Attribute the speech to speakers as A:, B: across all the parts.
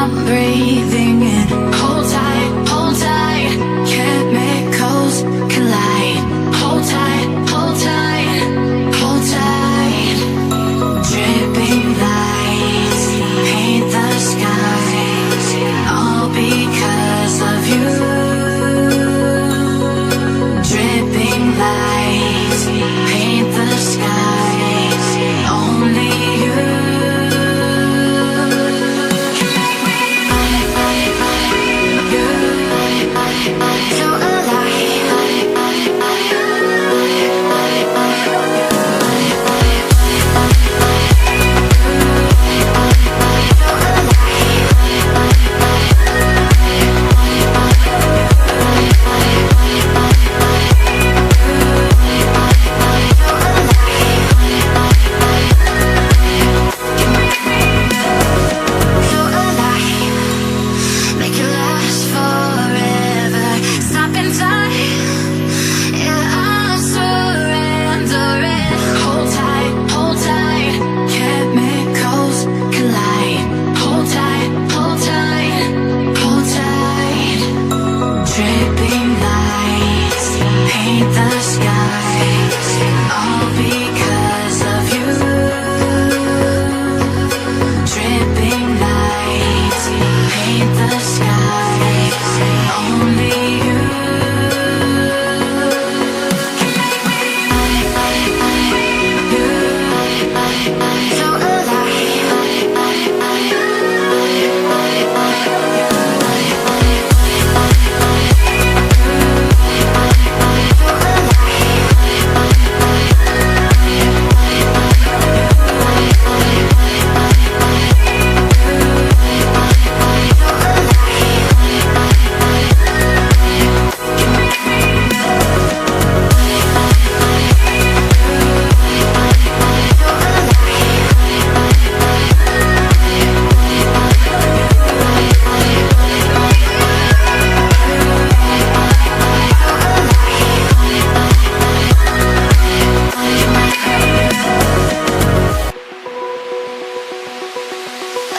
A: I'm breathing in. Hold tight, chemicals collide. Hold tight, hold tight, hold tight. Dripping lights paint the skies, all because of you. Dripping lights paint the skies, only you.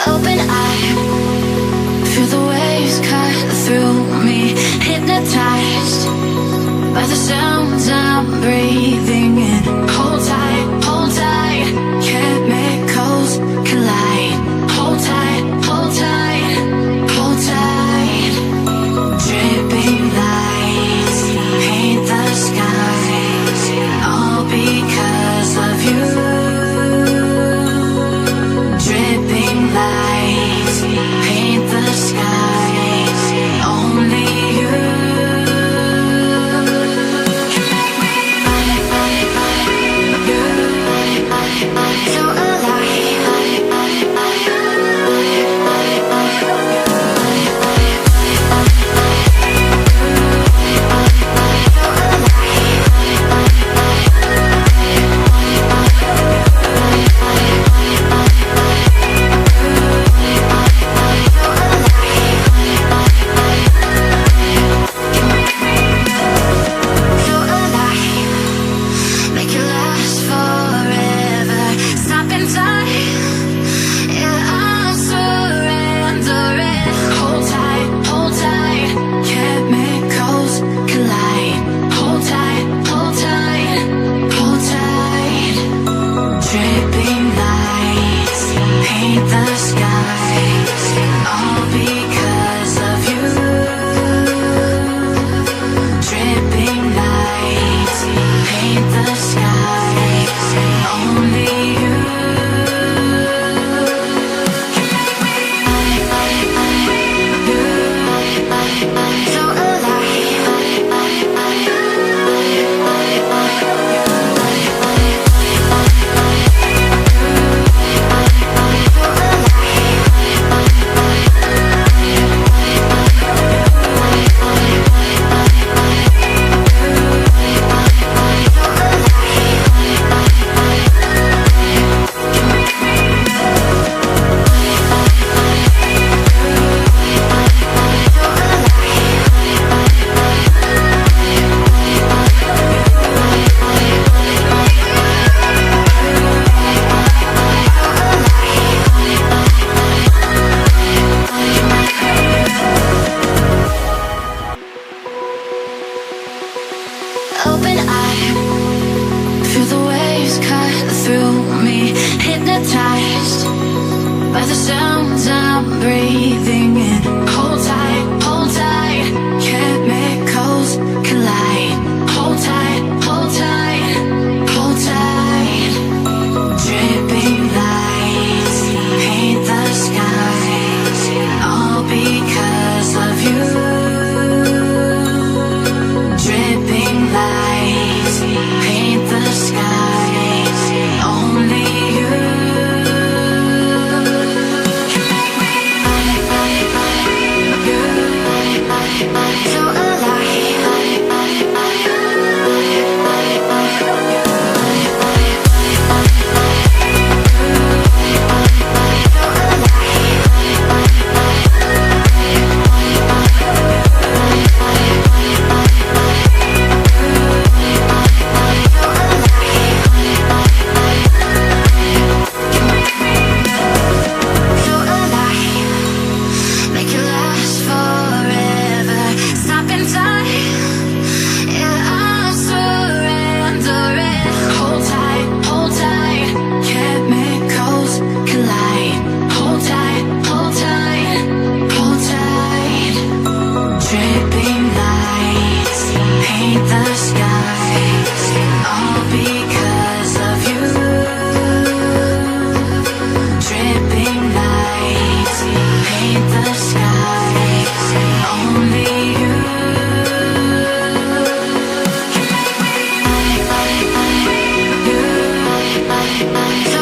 A: Open eye, feel the waves cut through me. Hypnotized by the sounds I'm breathing in. Hold tight, chemicals collide. Hold tight, hold tight, hold tight. Dripping lights paint the skies, all because of you. Dripping lights paint the skies, only you. the sounds I'm breathing in. Hold tight, chemicals collide. Hold tight, hold tight, hold tight. Dripping lights paint the skies, all because of you. Dripping lights paint the skies, only you. So alive. Make it last forever. Stop in time. Yeah, I'm surrendering. Hold tight, chemicals collide. Hold tight, hold tight, hold tight. Dripping lights paint the skies, all because of you. Dripping lights paint the skies, only you. So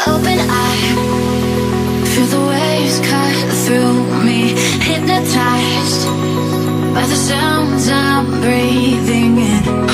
A: open eye, feel the waves cut through me, hypnotized by the sounds I'm breathing in.